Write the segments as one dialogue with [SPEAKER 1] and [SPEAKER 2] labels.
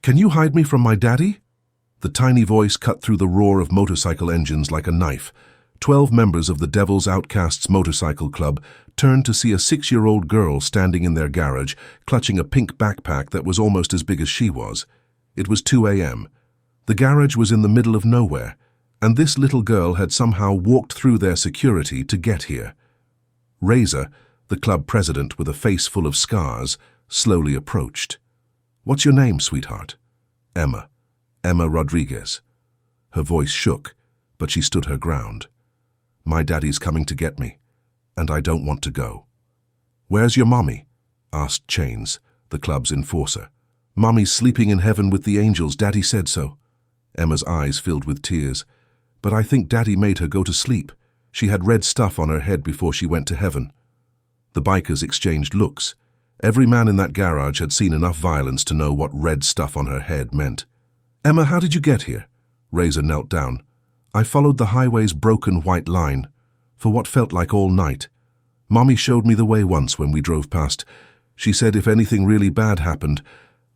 [SPEAKER 1] Can you hide me from my daddy? The tiny voice cut through the roar of motorcycle engines like a knife. 12 members of the Devil's Outcasts Motorcycle Club turned to see a 6-year-old girl standing in their garage, clutching a pink backpack that was almost as big as she was. It was 2 a.m. The garage was in the middle of nowhere, and this little girl had somehow walked through their security to get here. Razor, the club president with a face full of scars, slowly approached. "What's your name, sweetheart?" "Emma. Emma Rodriguez." Her voice shook, but she stood her ground. "My daddy's coming to get me, and I don't want to go." "Where's your mommy?" asked Chains, the club's enforcer. "Mommy's sleeping in heaven with the angels, Daddy said so." Emma's eyes filled with tears. "But I think Daddy made her go to sleep. She had red stuff on her head before she went to heaven." The bikers exchanged looks. Every man in that garage had seen enough violence to know what red stuff on her head meant. "Emma, how did you get here?" Razor knelt down. "I followed the highway's broken white line for what felt like all night. Mommy showed me the way once when we drove past. She said if anything really bad happened,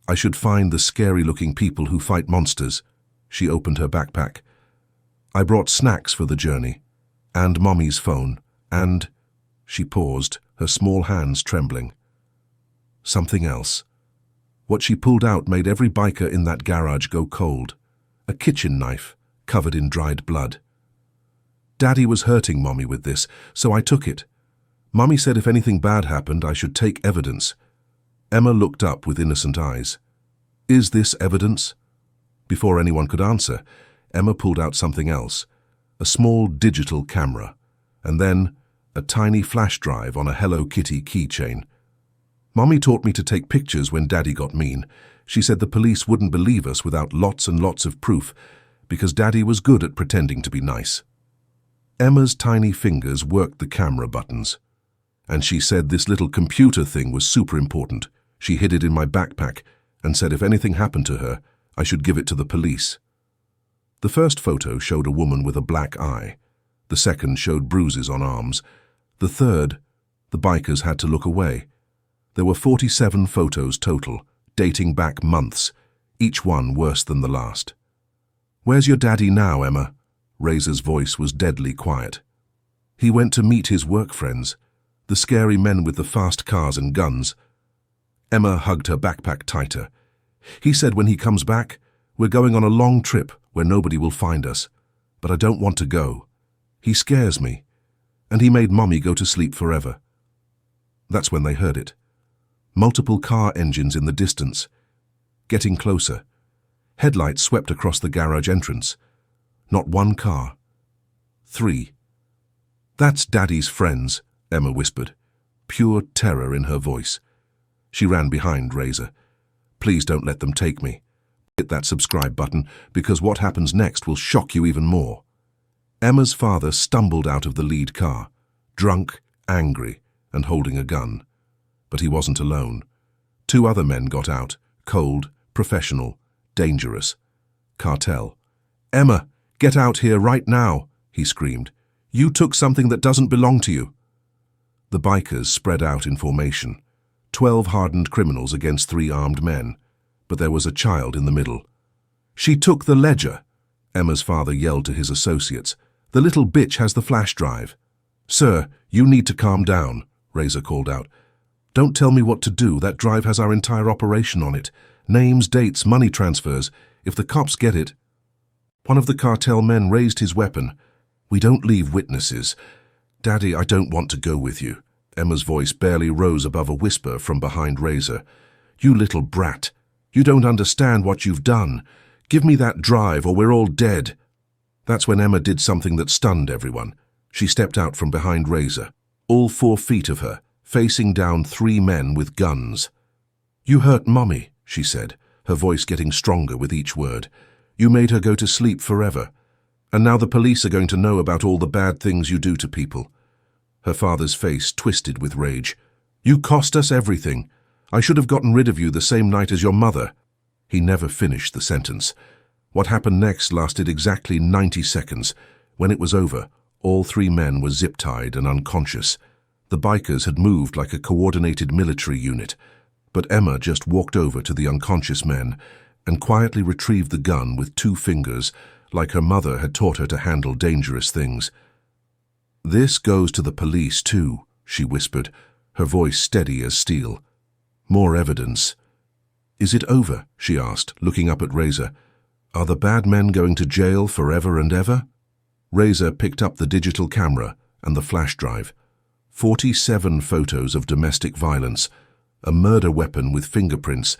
[SPEAKER 1] I should find the scary-looking people who fight monsters." She opened her backpack. "I brought snacks for the journey, and Mommy's phone, and—" She paused, her small hands trembling. Something else. What she pulled out made every biker in that garage go cold. A kitchen knife, covered in dried blood. "Daddy was hurting Mommy with this, so I took it. Mommy said if anything bad happened, I should take evidence." Emma looked up with innocent eyes. "Is this evidence?" Before anyone could answer, Emma pulled out something else, a small digital camera, and then a tiny flash drive on a Hello Kitty keychain. "Mommy taught me to take pictures when Daddy got mean. She said the police wouldn't believe us without lots and lots of proof, because Daddy was good at pretending to be nice." Emma's tiny fingers worked the camera buttons. "And she said this little computer thing was super important. She hid it in my backpack and said if anything happened to her, I should give it to the police." The first photo showed a woman with a black eye. The second showed bruises on arms. The third, the bikers had to look away. There were 47 photos total, dating back months, each one worse than the last. "Where's your daddy now, Emma?" Razor's voice was deadly quiet. "He went to meet his work friends, the scary men with the fast cars and guns." Emma hugged her backpack tighter. "He said when he comes back, we're going on a long trip where nobody will find us, but I don't want to go. He scares me, and he made Mommy go to sleep forever." That's when they heard it. Multiple car engines in the distance, getting closer. Headlights swept across the garage entrance. Not one car. 3. "That's Daddy's friends," Emma whispered, pure terror in her voice. She ran behind Razor. "Please don't let them take me. Hit that subscribe button, because what happens next will shock you even more." Emma's father stumbled out of the lead car, drunk, angry, and holding a gun. But he wasn't alone. 2 other men got out, cold, professional, dangerous. Cartel. "Emma, get out here right now," he screamed. "You took something that doesn't belong to you." The bikers spread out in formation. 12 hardened criminals against 3 armed men. But there was a child in the middle. "She took the ledger," Emma's father yelled to his associates. "The little bitch has the flash drive." "Sir, you need to calm down," Razor called out. "Don't tell me what to do. That drive has our entire operation on it. Names, dates, money transfers. If the cops get it—" One of the cartel men raised his weapon. "We don't leave witnesses. Daddy, I don't want to go with you." Emma's voice barely rose above a whisper from behind Razor. "You little brat. You don't understand what you've done. Give me that drive or we're all dead." That's when Emma did something that stunned everyone. She stepped out from behind Razor, all 4 feet of her, facing down 3 men with guns. "You hurt Mommy," she said, her voice getting stronger with each word. "You made her go to sleep forever. And now the police are going to know about all the bad things you do to people." Her father's face twisted with rage. "You cost us everything. I should have gotten rid of you the same night as your mother." He never finished the sentence. What happened next lasted exactly 90 seconds. When it was over, all 3 men were zip-tied and unconscious. The bikers had moved like a coordinated military unit, but Emma just walked over to the unconscious men and quietly retrieved the gun with 2 fingers, like her mother had taught her to handle dangerous things. "This goes to the police too," she whispered, her voice steady as steel. "More evidence." "Is it over?" she asked, looking up at Razor. "Are the bad men going to jail forever and ever?" Razor picked up the digital camera and the flash drive. 47 photos of domestic violence, a murder weapon with fingerprints,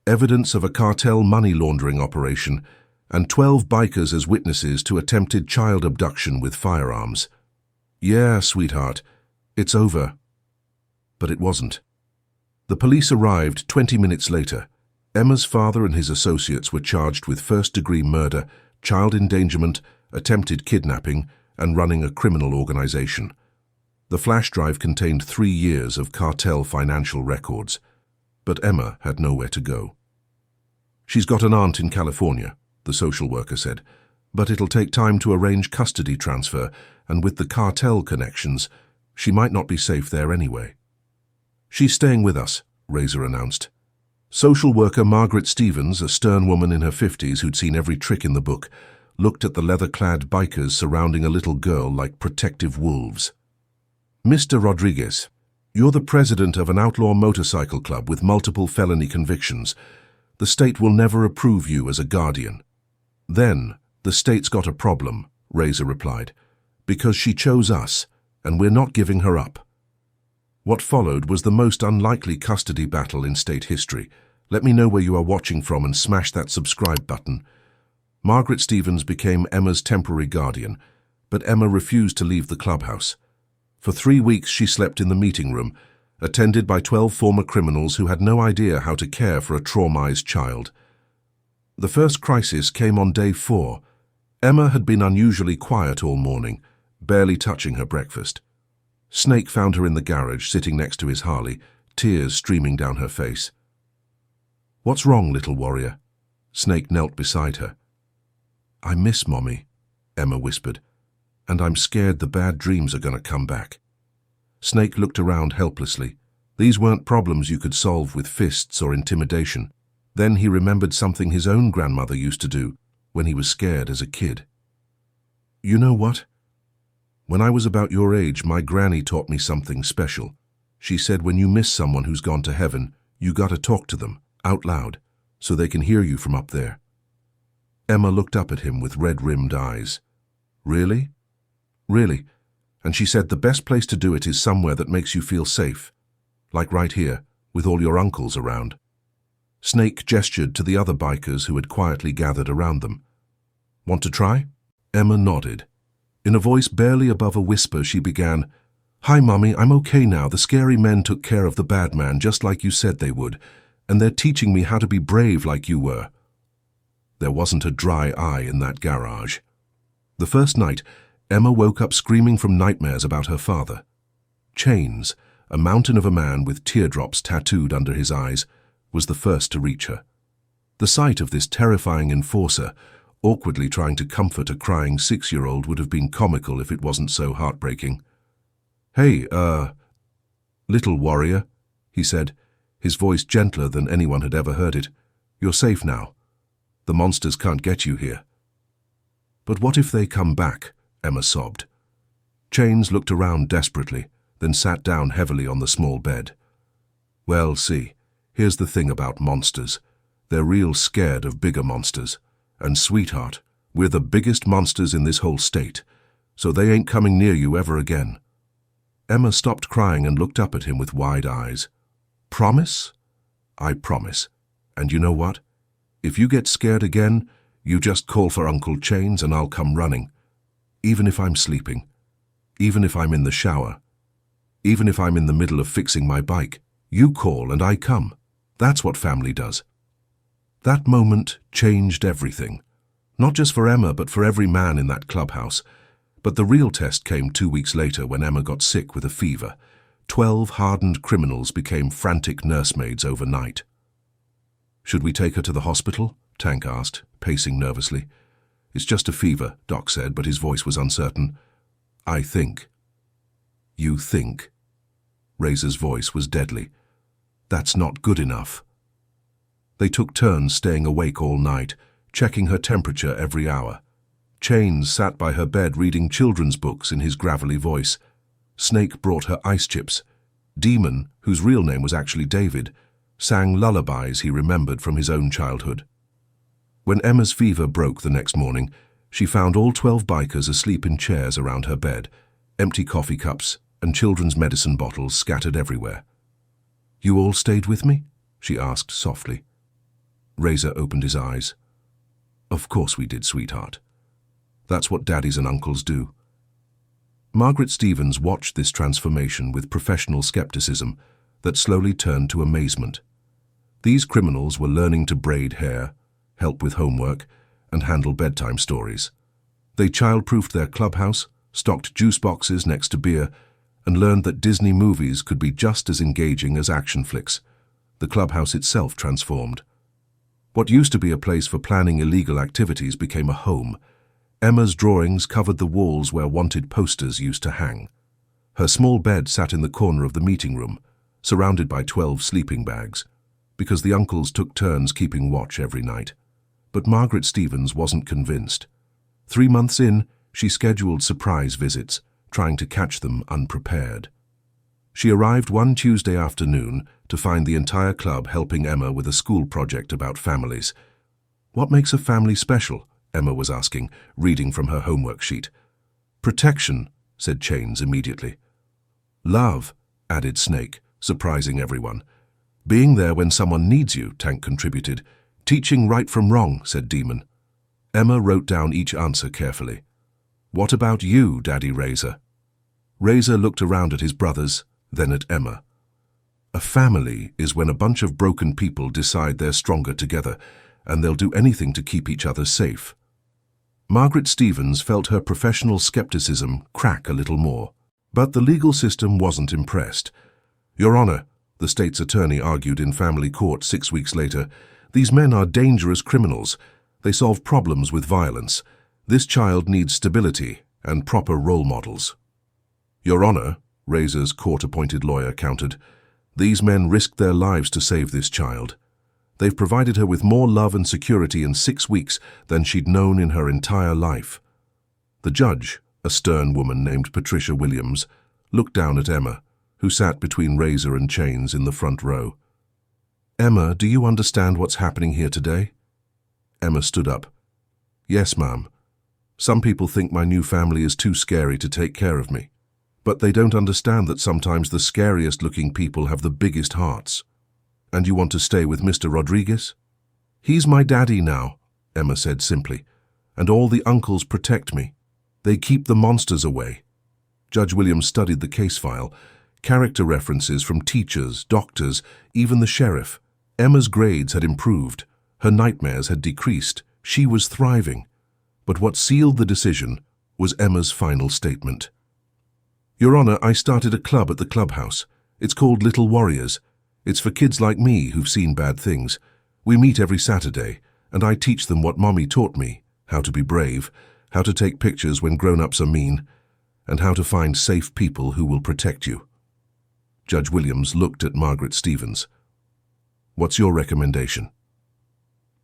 [SPEAKER 1] evidence of a cartel money laundering operation, and 12 bikers as witnesses to attempted child abduction with firearms. "Yeah, sweetheart, it's over." But it wasn't. The police arrived 20 minutes later. Emma's father and his associates were charged with first-degree murder, child endangerment, attempted kidnapping, and running a criminal organization. The flash drive contained 3 years of cartel financial records, but Emma had nowhere to go. "She's got an aunt in California," the social worker said, "but it'll take time to arrange custody transfer, and with the cartel connections, she might not be safe there anyway." "She's staying with us," Razor announced. Social worker Margaret Stevens, a stern woman in her 50s who'd seen every trick in the book, looked at the leather-clad bikers surrounding a little girl like protective wolves. "Mr. Rodriguez, you're the president of an outlaw motorcycle club with multiple felony convictions. The state will never approve you as a guardian." "Then, the state's got a problem," Razor replied, "because she chose us, and we're not giving her up." What followed was the most unlikely custody battle in state history. Let me know where you are watching from and smash that subscribe button. Margaret Stevens became Emma's temporary guardian, but Emma refused to leave the clubhouse. For 3 weeks she slept in the meeting room, attended by 12 former criminals who had no idea how to care for a traumatized child. The first crisis came on day 4. Emma had been unusually quiet all morning, barely touching her breakfast. Snake found her in the garage, sitting next to his Harley, tears streaming down her face. "What's wrong, little warrior?" Snake knelt beside her. "I miss Mommy," Emma whispered, "and I'm scared the bad dreams are going to come back." Snake looked around helplessly. These weren't problems you could solve with fists or intimidation. Then he remembered something his own grandmother used to do when he was scared as a kid. "You know what? When I was about your age, my granny taught me something special. She said when you miss someone who's gone to heaven, you gotta talk to them, out loud, so they can hear you from up there." Emma looked up at him with red-rimmed eyes. "Really?" "Really. And she said the best place to do it is somewhere that makes you feel safe. Like right here, with all your uncles around." Snake gestured to the other bikers who had quietly gathered around them. "Want to try?" Emma nodded. In a voice barely above a whisper, she began, "Hi, Mommy, I'm okay now. The scary men took care of the bad man, just like you said they would, and they're teaching me how to be brave like you were." There wasn't a dry eye in that garage. The first night, Emma woke up screaming from nightmares about her father. Chains, a mountain of a man with teardrops tattooed under his eyes, was the first to reach her. The sight of this terrifying enforcer, awkwardly trying to comfort a crying 6-year-old, would have been comical if it wasn't so heartbreaking. "Hey, little warrior," he said, his voice gentler than anyone had ever heard it. "You're safe now. The monsters can't get you here." "But what if they come back?" Emma sobbed. Chains looked around desperately, then sat down heavily on the small bed. "Well, see, here's the thing about monsters. They're real scared of bigger monsters. And sweetheart, we're the biggest monsters in this whole state, so they ain't coming near you ever again." Emma stopped crying and looked up at him with wide eyes. "Promise?" "I promise. And you know what? If you get scared again, you just call for Uncle Chains and I'll come running. Even if I'm sleeping. Even if I'm in the shower. Even if I'm in the middle of fixing my bike. You call and I come. That's what family does." That moment changed everything. Not just for Emma, but for every man in that clubhouse. But the real test came 2 weeks later when Emma got sick with a fever. 12 hardened criminals became frantic nursemaids overnight. "Should we take her to the hospital?" Tank asked, pacing nervously. "It's just a fever," Doc said, but his voice was uncertain. "I think." "You think?" Razor's voice was deadly. "That's not good enough." They took turns staying awake all night, checking her temperature every hour. Chains sat by her bed reading children's books in his gravelly voice. Snake brought her ice chips. Demon, whose real name was actually David, sang lullabies he remembered from his own childhood. When Emma's fever broke the next morning, she found all 12 bikers asleep in chairs around her bed, empty coffee cups and children's medicine bottles scattered everywhere. "You all stayed with me?" she asked softly. Razor opened his eyes. "Of course we did, sweetheart. That's what daddies and uncles do." Margaret Stevens watched this transformation with professional skepticism that slowly turned to amazement. These criminals were learning to braid hair, help with homework, and handle bedtime stories. They child-proofed their clubhouse, stocked juice boxes next to beer, and learned that Disney movies could be just as engaging as action flicks. The clubhouse itself transformed. What used to be a place for planning illegal activities became a home. Emma's drawings covered the walls where wanted posters used to hang. Her small bed sat in the corner of the meeting room, surrounded by 12 sleeping bags, because the uncles took turns keeping watch every night. But Margaret Stevens wasn't convinced. 3 months in, she scheduled surprise visits, trying to catch them unprepared. She arrived one Tuesday afternoon to find the entire club helping Emma with a school project about families. "What makes a family special?" Emma was asking, reading from her homework sheet. "Protection," said Chains immediately. "Love," added Snake, surprising everyone. "Being there when someone needs you," Tank contributed. "Teaching right from wrong," said Demon. Emma wrote down each answer carefully. "What about you, Daddy Razor?" Razor looked around at his brothers, then at Emma. "A family is when a bunch of broken people decide they're stronger together, and they'll do anything to keep each other safe." Margaret Stevens felt her professional skepticism crack a little more. But the legal system wasn't impressed. "Your Honor," the state's attorney argued in family court 6 weeks later, "these men are dangerous criminals. They solve problems with violence. This child needs stability and proper role models." "Your Honor," Razor's court-appointed lawyer countered, "these men risked their lives to save this child. They've provided her with more love and security in 6 weeks than she'd known in her entire life." The judge, a stern woman named Patricia Williams, looked down at Emma, who sat between Razor and Chains in the front row. "Emma, do you understand what's happening here today?" Emma stood up. "Yes, ma'am. Some people think my new family is too scary to take care of me. But they don't understand that sometimes the scariest-looking people have the biggest hearts. And you want to stay with Mr. Rodriguez?" "He's my daddy now," Emma said simply, "and all the uncles protect me. They keep the monsters away." Judge Williams studied the case file, character references from teachers, doctors, even the sheriff. Emma's grades had improved. Her nightmares had decreased. She was thriving. But what sealed the decision was Emma's final statement. "Your Honor, I started a club at the clubhouse. It's called Little Warriors. It's for kids like me who've seen bad things. We meet every Saturday, and I teach them what Mommy taught me, how to be brave, how to take pictures when grown-ups are mean, and how to find safe people who will protect you." Judge Williams looked at Margaret Stevens. "What's your recommendation?"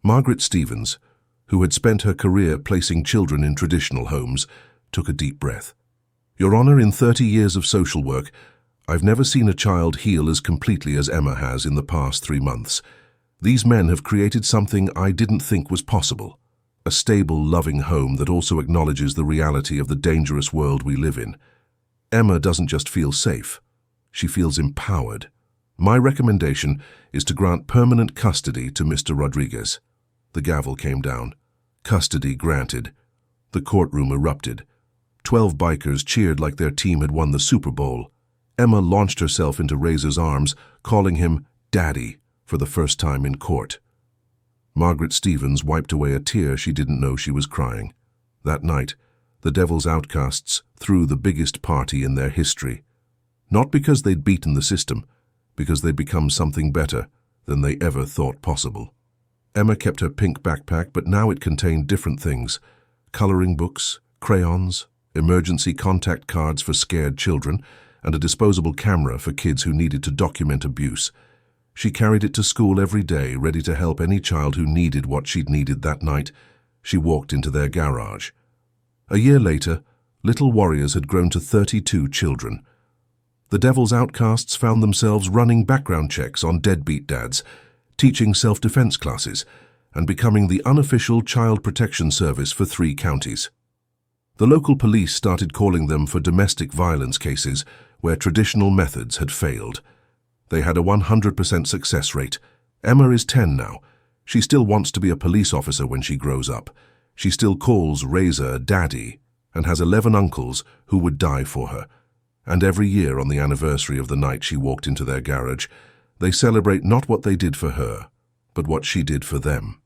[SPEAKER 1] Margaret Stevens, who had spent her career placing children in traditional homes, took a deep breath. "Your Honor, in 30 years of social work, I've never seen a child heal as completely as Emma has in the past 3 months. These men have created something I didn't think was possible. A stable, loving home that also acknowledges the reality of the dangerous world we live in. Emma doesn't just feel safe. She feels empowered. My recommendation is to grant permanent custody to Mr. Rodriguez." The gavel came down. Custody granted. The courtroom erupted. 12 bikers cheered like their team had won the Super Bowl. Emma launched herself into Razor's arms, calling him Daddy for the first time in court. Margaret Stevens wiped away a tear she didn't know she was crying. That night, the Devil's Outcasts threw the biggest party in their history. Not because they'd beaten the system, because they'd become something better than they ever thought possible. Emma kept her pink backpack, but now it contained different things: coloring books, crayons, emergency contact cards for scared children, and a disposable camera for kids who needed to document abuse. She carried it to school every day, ready to help any child who needed what she'd needed that night. She walked into their garage. A year later, Little Warriors had grown to 32 children. The Devil's Outcasts found themselves running background checks on deadbeat dads, teaching self-defense classes, and becoming the unofficial child protection service for 3 counties. The local police started calling them for domestic violence cases where traditional methods had failed. They had a 100% success rate. Emma is 10 now. She still wants to be a police officer when she grows up. She still calls Razor Daddy and has 11 uncles who would die for her. And every year on the anniversary of the night she walked into their garage, they celebrate not what they did for her, but what she did for them.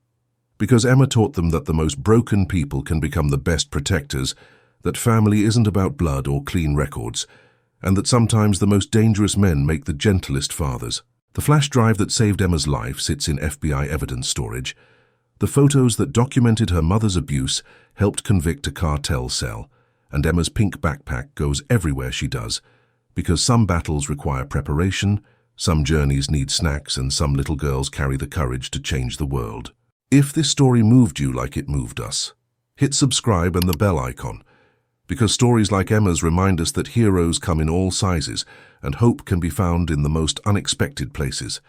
[SPEAKER 1] Because Emma taught them that the most broken people can become the best protectors, that family isn't about blood or clean records, and that sometimes the most dangerous men make the gentlest fathers. The flash drive that saved Emma's life sits in FBI evidence storage. The photos that documented her mother's abuse helped convict a cartel cell, and Emma's pink backpack goes everywhere she does, because some battles require preparation, some journeys need snacks, and some little girls carry the courage to change the world. If this story moved you like it moved us, hit subscribe and the bell icon, because stories like Emma's remind us that heroes come in all sizes and hope can be found in the most unexpected places.